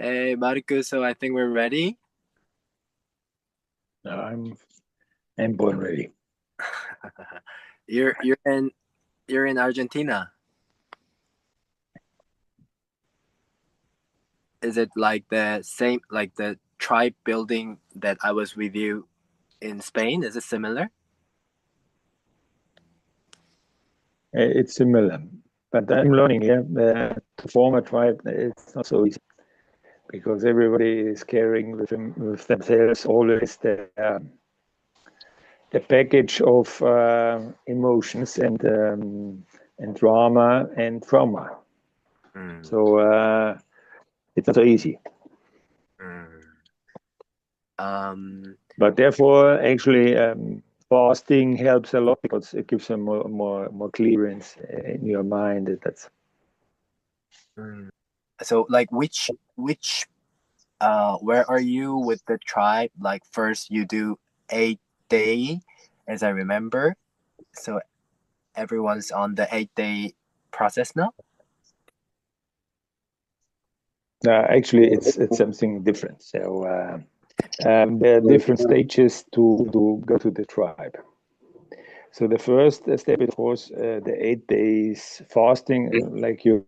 Hey, Markus, so I think we're ready. No, I'm born ready. You're in Argentina. Is it like the same like the tribe building that I was with you in Spain? Is it similar? It's similar, but I'm learning here to form a tribe. It's not so easy because everybody is carrying with themselves always the package of emotions and drama and trauma. Mm, So it's not so easy. mm. Um, But therefore, actually, fasting helps a lot because it gives them more clearance in your mind. That's mm. So like which where are you with the tribe? Like first you do 8 day, as I remember. So everyone's on the 8 day process now? actually it's something different. So there are different stages to go to the tribe. So the first step is, of course, the 8 days fasting, like you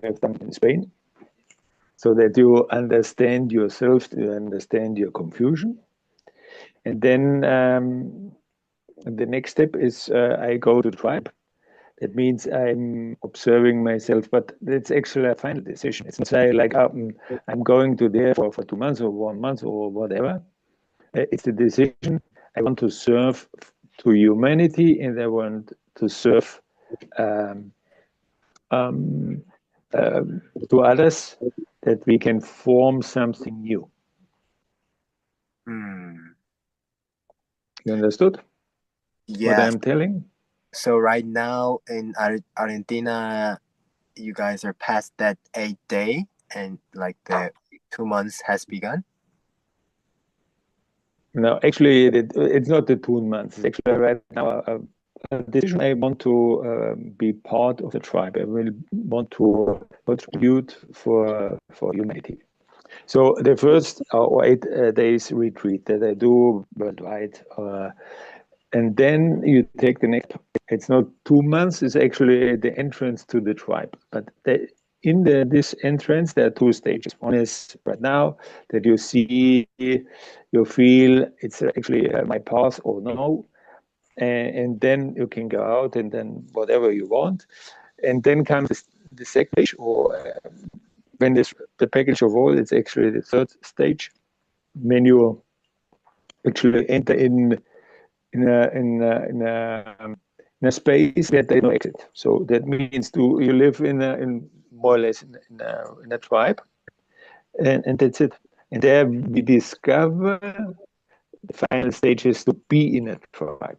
have done in Spain, so that you understand yourself, you understand your confusion. And then the next step is I go to the tribe. That means I'm observing myself, but it's actually a final decision. It's not say like I'm going to there for 2 months or 1 month or whatever. It's the decision. I want to serve to humanity, and I want to serve um, um, to others, that we can form something new. Hmm. You understood what Yeah. I'm telling? So right now in Argentina, you guys are past that 8 day, and like the 2 months has begun. No, actually, it's not the 2 months. It's actually right now a decision. I want to be part of the tribe. I will want to contribute for humanity. So the first or 8 days retreat that I do worldwide, and then you take the next. It's not 2 months. It's actually the entrance to the tribe. But in this entrance, there are two stages. One is right now that you see, you feel it's actually my path or no, and then you can go out and then whatever you want, and then comes the second stage, or when this the package of all, it's actually the third stage when you actually enter in a space where there is no exit. So that means you live in more or less in a tribe, and that's it. And there we discover the final stage is to be in a tribe.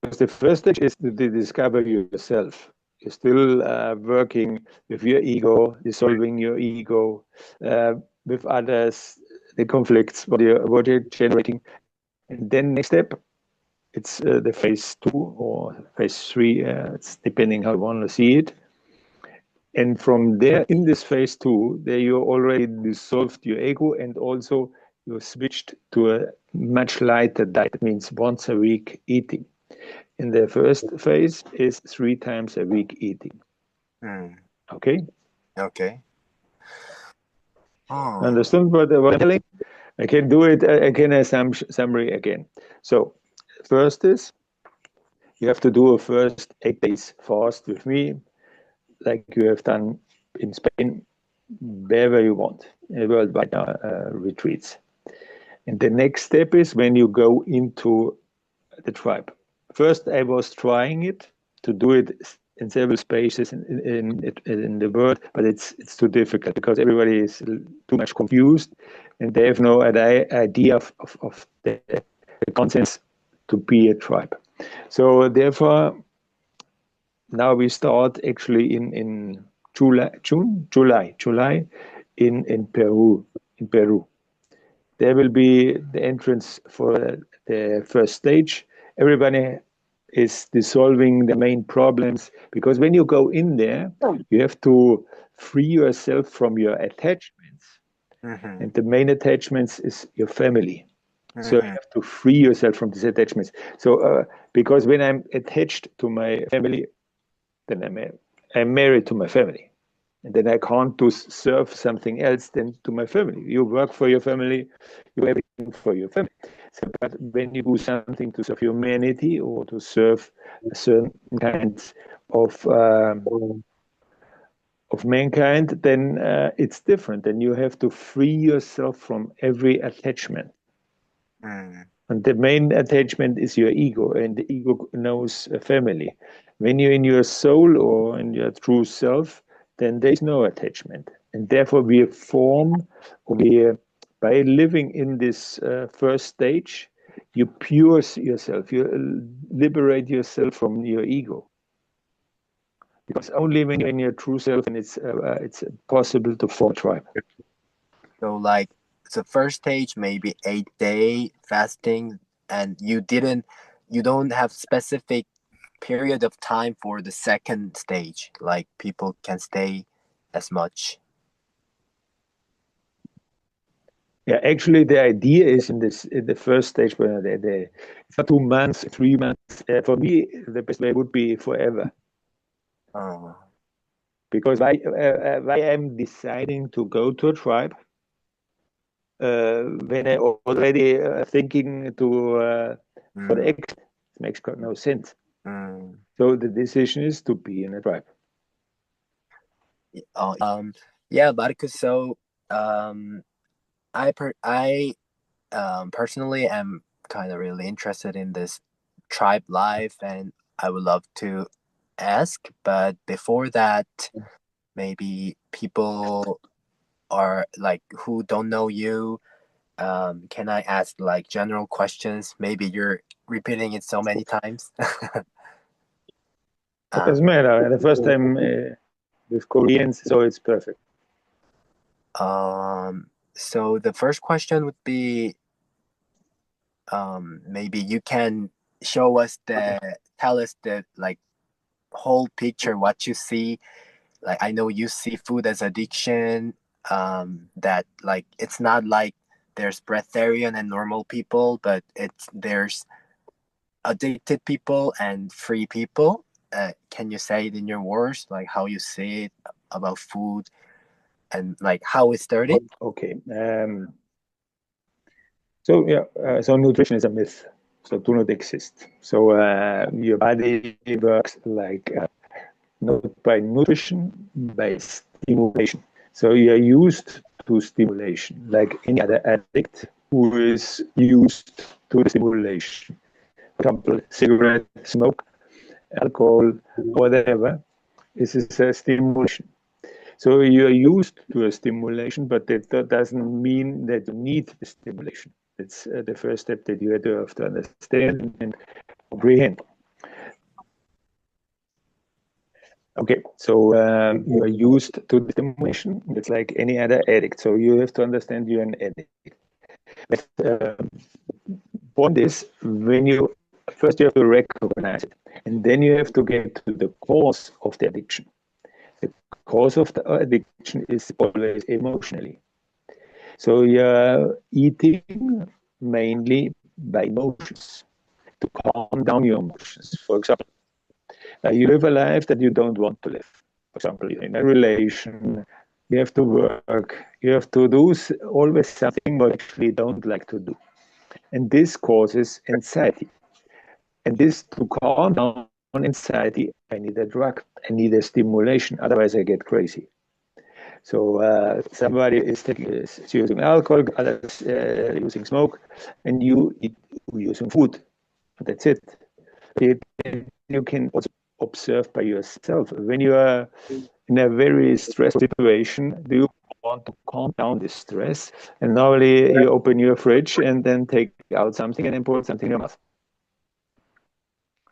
Because the first stage is to discover yourself. You're still working with your ego, dissolving your ego, with others, the conflicts, what you're generating. And then next step, it's the phase two or phase three. It's depending how you want to see it. And from there, in this phase two, there you already dissolved your ego, and also you switched to a much lighter diet. That means once a week eating. In the first phase is 3 times a week eating. Hmm. Okay, Okay. Oh. understand what I'm telling? I can do it. I can summary again. So first is you have to do a first 8 days fast with me, like you have done in Spain, wherever you want, worldwide retreats. And the next step is when you go into the tribe. First, I was trying it to do it in several spaces in the world, but it's too difficult because everybody is too much confused, and they have no idea of the consensus to be a tribe. So therefore, now we start actually in July in Peru. There will be the entrance for the first stage. Everybody is dissolving the main problems because when you go in there, you have to free yourself from your attachments, Mm-hmm. And the main attachments is your family. So you Mm-hmm. have to free yourself from these attachments. So because when I'm attached to my family, then I'm married to my family. And then I can't do serve something else than to my family. You work for your family, you do everything for your family. So, but when you do something to serve humanity or to serve a certain kind of of mankind, then it's different. Then you have to free yourself from every attachment. Mm. And the main attachment is your ego, and the ego knows a family. When you're in your soul or in your true self, then there is no attachment. And therefore, we form, we, by living in this first stage, you pure yourself, you liberate yourself from your ego. Because only when you're in your true self, and it's possible to form a tribe. So like the first stage maybe 8 day fasting, and you don't have specific period of time for the second stage. Like people can stay as much. Yeah, actually, the idea is in the first stage, where it's not 2 months, 3 months. For me, the best way would be forever. Oh. Because why I'm deciding to go to a tribe when I already thinking to for the Mm, exit, it makes no sense. mm. So the decision is to be in a tribe. Oh, yeah, Markus. So, um, I personally am kind of really interested in this tribe life, and I would love to ask. But before that, maybe people are like who don't know you. Can I ask like general questions? Maybe you're repeating it so many times. It um, doesn't matter. The first time with Koreans, so it's perfect. so the first question would be, maybe you can show us tell us the like whole picture, what you see. Like I know you see food as addiction. That like it's not like there's breatharian and normal people, but there's addicted people and free people. Can you say it in your words, like how you see it about food and like how it started? Okay. So yeah, so nutrition is a myth. So do not exist. So your body works like not by nutrition, by stimulation. So you are used to stimulation, like any other addict who is used to the stimulation. For example, cigarette, smoke, alcohol, whatever. This is a stimulation. So you are used to a stimulation, but that doesn't mean that you need the stimulation. It's the first step that you have to understand and comprehend. Okay, so you are used to the stimulation. It's like any other addict. So you have to understand you're an addict. But point is, when you first you have to recognize it, and then you have to get to the cause of the addiction. The cause of the addiction is always emotionally. So you're eating mainly by emotions to calm down your emotions. For example, you live a life that you don't want to live. For example, you're in a relation, you have to work, you have to do always something you actually don't like to do. And this causes anxiety. And this to calm down anxiety, I need a drug, I need a stimulation, otherwise I get crazy. So somebody is using alcohol, others using smoke, and you using food. That's it. You can also observe by yourself when you are in a very stressful situation. Do you want to calm down this stress? And normally you open your fridge and then take out something and then put something in your mouth,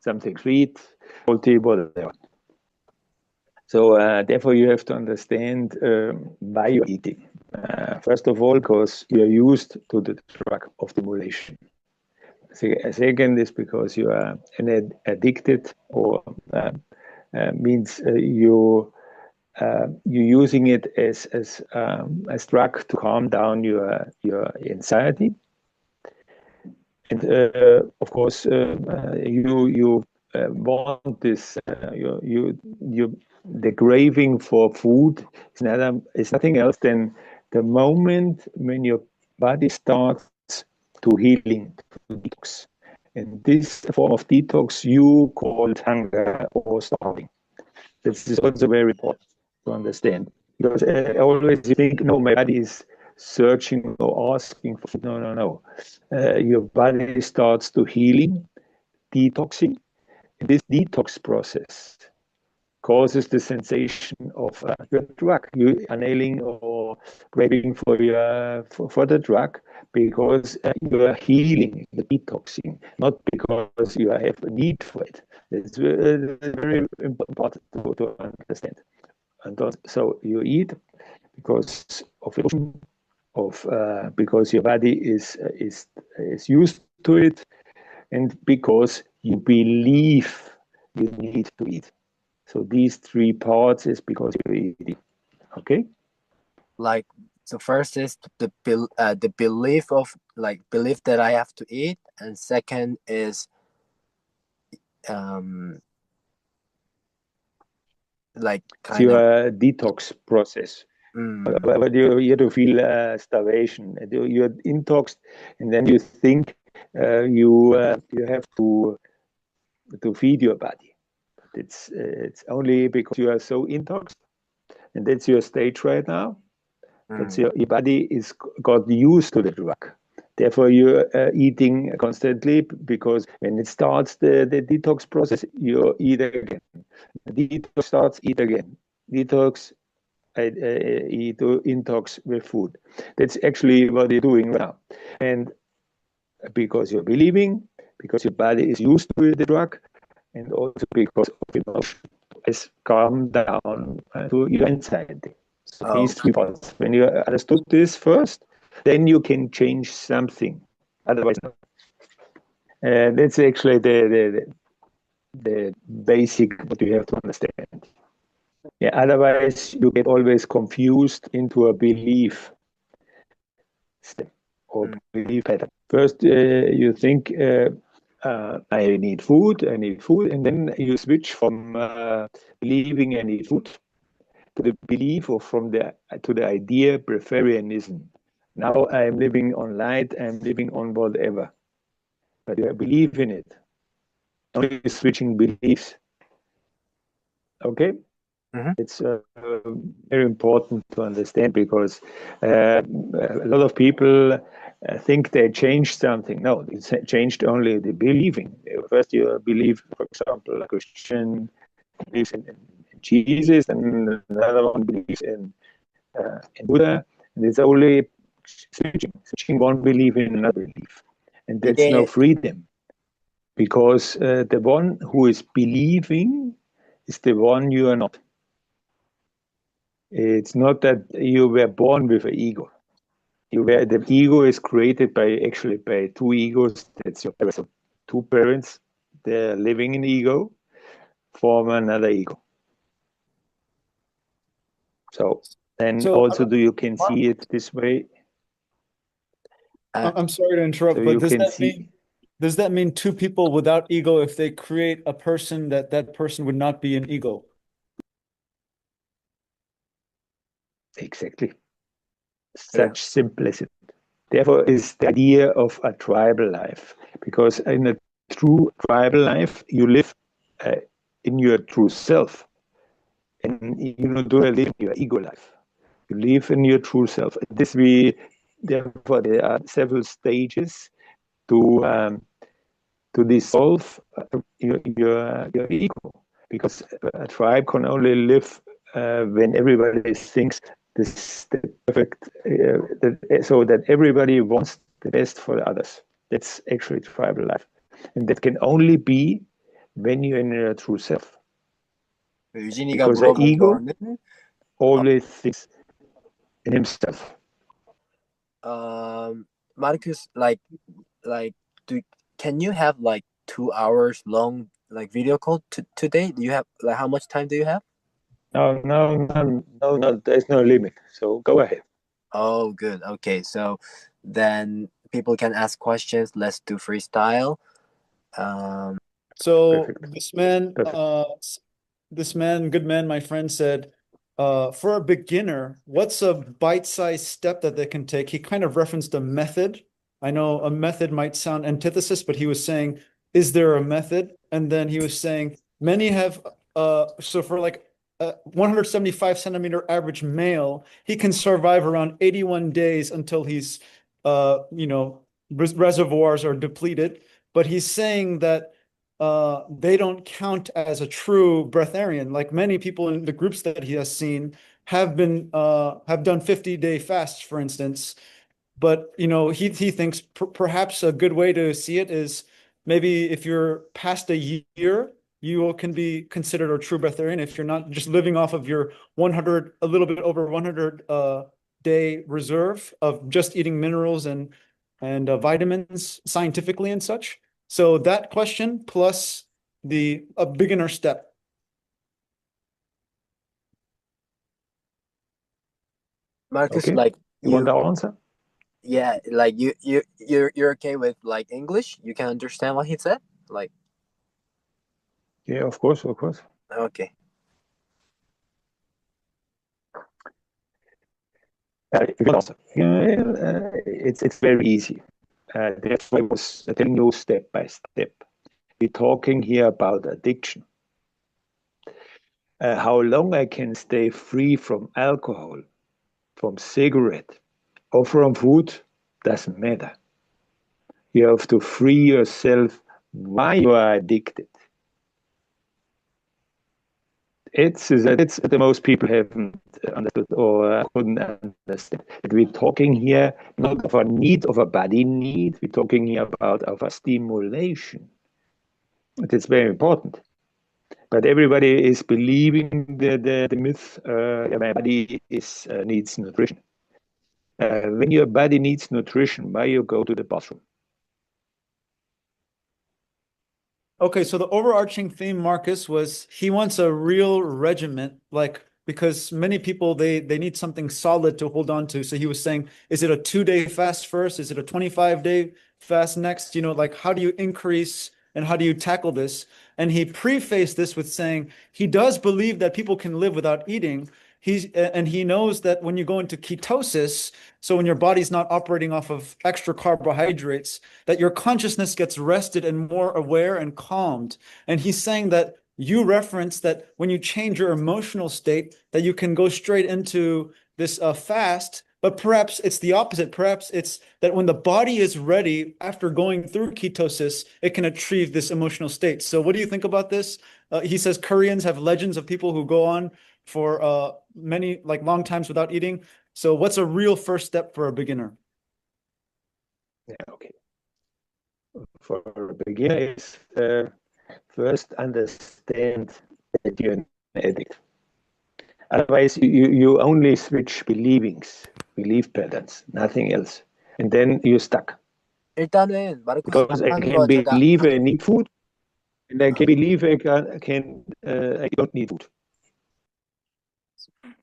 something sweet, salty, whatever. So therefore, you have to understand why you're eating. First of all, because you're used to the drug of stimulation. Second is because you are addicted, or means you you're using it as drug to calm down your anxiety. And of course, you want this. The craving for food is nothing else than the moment when your body starts to healing, to detox. And this form of detox you called hunger or starving. This is also very important to understand, because always you think, no, my body is searching or asking for food. No, no, no. Your body starts to healing, detoxing. And this detox process causes the sensation of your drug. You are nailing or craving for the drug because you are healing, you're detoxing, not because you have a need for it. It's very important to understand. And so you eat because of emotion, because your body is used to it, and because you believe you need to eat. So these three parts is because you're eating. Okay. Like, so first is the belief of, like, belief that I have to eat, and second is um like It's kind of your detox process. mm, But you to feel starvation. You're intoxed, and then you think you have to feed your body. But it's only because you are so intoxed, and that's your stage right now. That's mm, your body is got used to the drug. Therefore, you're eating constantly, because when it starts the detox process, you eat again. Detox starts, eat again. Detox, eat intox with food. That's actually what you're doing right now. And because you're believing, because your body is used to the drug, and also because of emotion, is calm down to your anxiety. So oh, these three parts. When you understood this first, then you can change something. Otherwise, no. That's actually the basic what you have to understand. Yeah. Otherwise, you get always confused into a belief system or mm, belief pattern. First, you think I need food, and then you switch from believing I need food to the belief, or from the to the idea Breatharianism. Now I'm living on light, I'm living on whatever, but you believe in it. Only switching beliefs. Okay, mm-hmm. it's very important to understand, because a lot of people think they changed something. No, it's changed only the believing. First, you believe, for example, a Christian believes in Jesus, and another one believes in Buddha, and it's only switching one belief in another belief, and that's no Yeah. freedom, because the one who is believing is the one you are not. It's not that you were born with an ego. The ego is created by two egos. That's your parents. So two parents, they're living in ego, form another ego. So then So also you can see it this way. uh, I'm sorry to So interrupt, but you can see does that mean two people without ego, if they create a person, that person would not be an ego? exactly yeah. such simplicity. Therefore, is the idea of a tribal life, because in a true tribal life, you live uh, in your true self, and you don't live in your ego life. You live in your true self. Therefore, there are several stages to dissolve your ego, because a tribe can only live when everybody thinks this the perfect, so that everybody wants the best for the others. That's actually tribal life, and that can only be when you're in your true self, 유진이가 because the 물어본 ego 거는 어, always thinks in himself. Marcus, like do can you have like 2 hours long like video call today? Do you have, like, how much time do you have? No. There's no limit. So go ahead. Oh, good. Okay, so then people can ask questions. Let's do freestyle. Um, So Perfect. Perfect. this man, good man, my friend said, for a beginner, what's a bite-sized step that they can take? He kind of referenced a method. I know a method might sound antithesis, but he was saying, is there a method? And then he was saying, many have, so for like a 175 centimeter average male, he can survive around 81 days until he's, reservoirs are depleted. But he's saying that they don't count as a true breatharian. Like many people in the groups that he has seen have done 50-day fasts, for instance. But he thinks perhaps a good way to see it is maybe if you're past a year, you can be considered a true breatharian if you're not just living off of your 100, a little bit over 100 day reserve of just eating minerals and vitamins scientifically and such. So that question plus the a beginner step. Marcus, Okay. like You want you, the answer? yeah, like you're okay with like English? You can understand what he said? Like, Yeah, of course, of course. okay. If you want answer, it's very easy. That's why I was telling you step by step. We're talking here about addiction. How long I can stay free from alcohol, from cigarette, or from food doesn't matter. You have to free yourself why you are addicted. It's the most people haven't understood or couldn't understand. But we're talking here not of a need, of a body need. We're talking here about of a stimulation. It's very important. But everybody is believing the myth. My body needs nutrition. When your body needs nutrition, why you go to the bathroom? Okay, so the overarching theme, Marcus, was he wants a real regiment, like because many people they need something solid to hold on to. So he was saying, is it a 2 day fast first? Is it a 25-day fast next? Like how do you increase and how do you tackle this? And he prefaced this with saying he does believe that people can live without eating. He knows that when you go into ketosis, so when your body's not operating off of extra carbohydrates, that your consciousness gets rested and more aware and calmed. And he's saying that you reference that when you change your emotional state, that you can go straight into this fast, but perhaps it's the opposite. Perhaps it's that when the body is ready after going through ketosis, it can achieve this emotional state. So what do you think about this? He says Koreans have legends of people who go on for many like long times without eating. So what's a real first step for a beginner? Yeah, okay. For a beginner, is first understand that you're an addict. Otherwise, you only switch belief patterns, nothing else. And then you're stuck. 일단은 마르코스 Because I 말한 can 거 제가 believe I need food, and I can believe I don't need food.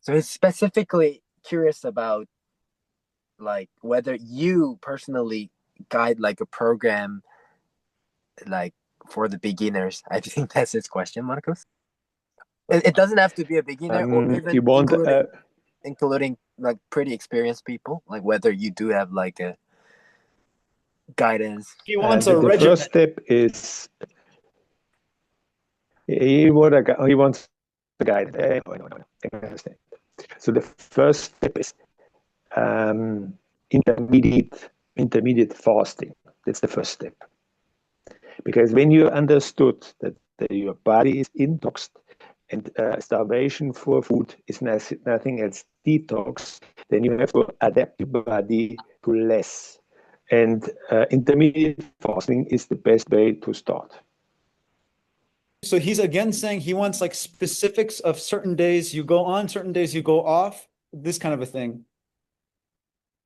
so he's specifically curious about like whether you personally guide like a program like for the beginners. I think that's his question, Marcos. It doesn't have to be a beginner or If even you want, including like pretty experienced people, like whether you do have like a guidance. He wants a the first regiment. step is he wants a guide. I understand. So the first step is um, intermediate fasting. That's the first step. Because when you understood that your body is intoxed and starvation for food is nothing else detox, then you have to adapt your body to less. And intermediate fasting is the best way to start. So he's again saying he wants like specifics of certain days you go on, certain days you go off, this kind of a thing.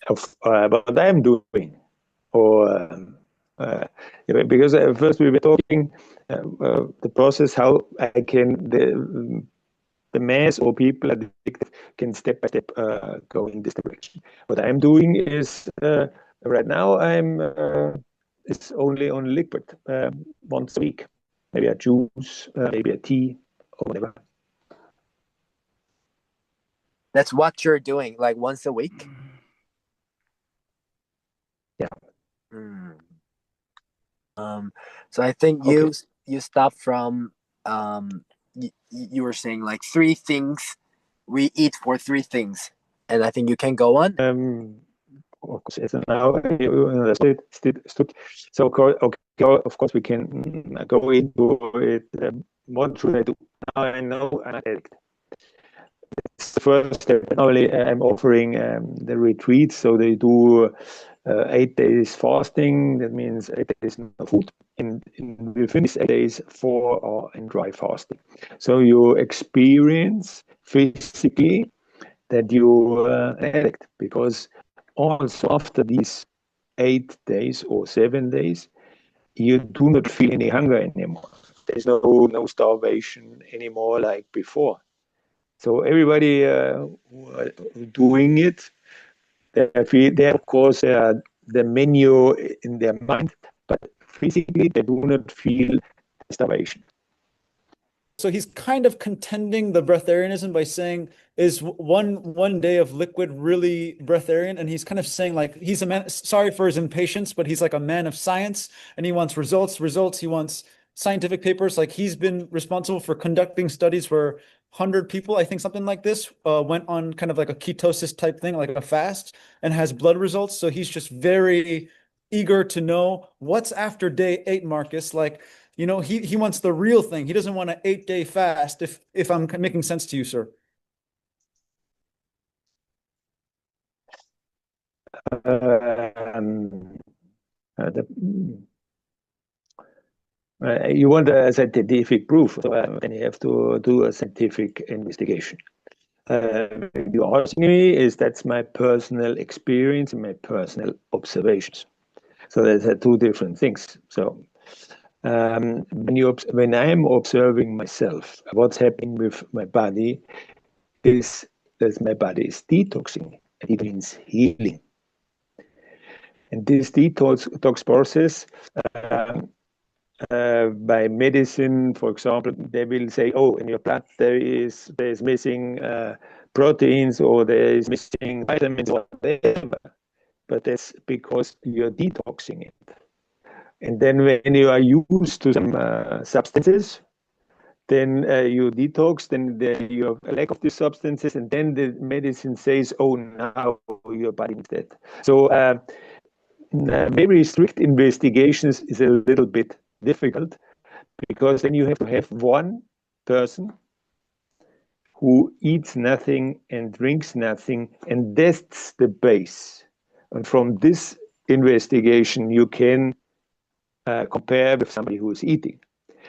Of what I'm doing, or because first we were talking the process how I can the mass or people addicted can step by step go in this direction. What I'm doing is right now it's only on liquid once a week, maybe a juice, maybe a tea or whatever. That's what you're doing, like once a week? Yeah. Mm. So I think Okay. you stop from you were saying like three things. We eat for three things, and I think you can go on. Of course, as now you understood. So of course, we can go into it. What should I do? Now I know I'm an addict. It's the first step. Normally, I'm offering the retreat, so they do 8 days fasting. That means 8 days no food, and within these 8 days, 4 are in dry fasting. So you experience physically that you addict, because also after these 8 days or 7 days, you do not feel any hunger anymore. There's no starvation anymore like before. So everybody who are doing it, they of course the menu in their mind, but physically they do not feel starvation. So he's kind of contending the breatharianism by saying, is one day of liquid really breatharian? And he's kind of saying like he's a man, sorry for his impatience, but he's like a man of science and he wants results. He wants scientific papers. Like he's been responsible for conducting studies where 100 people, I think something like this, went on kind of like a ketosis type thing, like a fast, and has blood results. So he's just very eager to know what's after day 8, Marcus. Like, he wants the real thing. He doesn't want an 8-day fast, if I'm making sense to you, sir. Um, the, you want a scientific proof, so then you have to do a scientific investigation. You asking me is that's my personal experience and my personal observations. So there's two different things. So when I'm observing myself, what's happening with my body is that my body is detoxing, and it means healing. And this detox process, by medicine, for example, they will say, "Oh, in your blood there's missing proteins, or there is missing vitamins, or whatever." But that's because you're detoxing it. And then when you are used to some substances, then you detox, then you have a lack of these substances, and then the medicine says, "Oh, now your body needs that." So very strict investigations is a little bit difficult, because then you have to have one person who eats nothing and drinks nothing, and that's the base. And from this investigation, you can compare with somebody who is eating.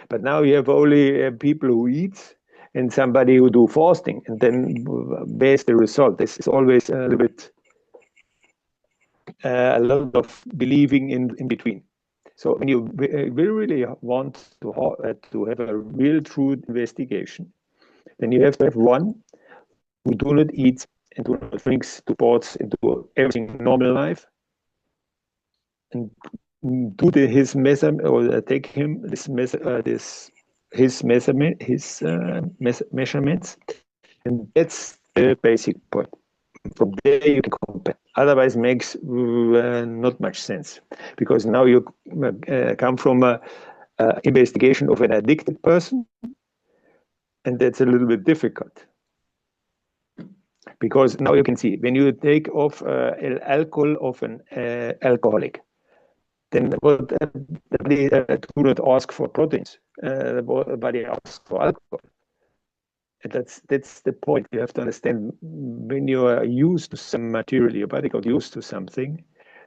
But now you have only people who eat and somebody who do fasting, and then where's the result? This is always a little bit a lot of believing in between. So when you really want to have a real true investigation, then you have to have one who do not eat and do not drink, sports, and do everything normal life, and do his measurement, or take him his measurements, and that's the basic point. From there you can compare. Otherwise, makes not much sense, because now you come from a investigation of an addicted person, and that's a little bit difficult. Because now you can see, when you take off alcohol of an alcoholic, then what the body do not ask for proteins. The body asks for alcohol. And that's the point. You have to understand, when you are used to some material, your body got used to something,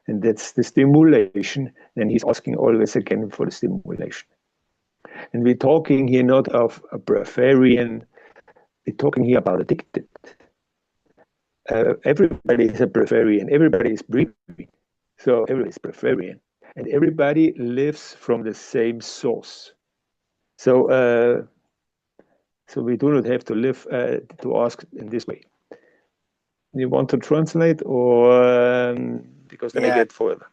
and that's the stimulation, then he's asking always again for the stimulation. And we're talking here not of a breatharian, we're talking here about addicted. Everybody is a breatharian, everybody is breathing, so everybody is breatharian, and everybody lives from the same source. So So we do not have to live to ask in this way. You want to translate, or because then I Yeah. get further.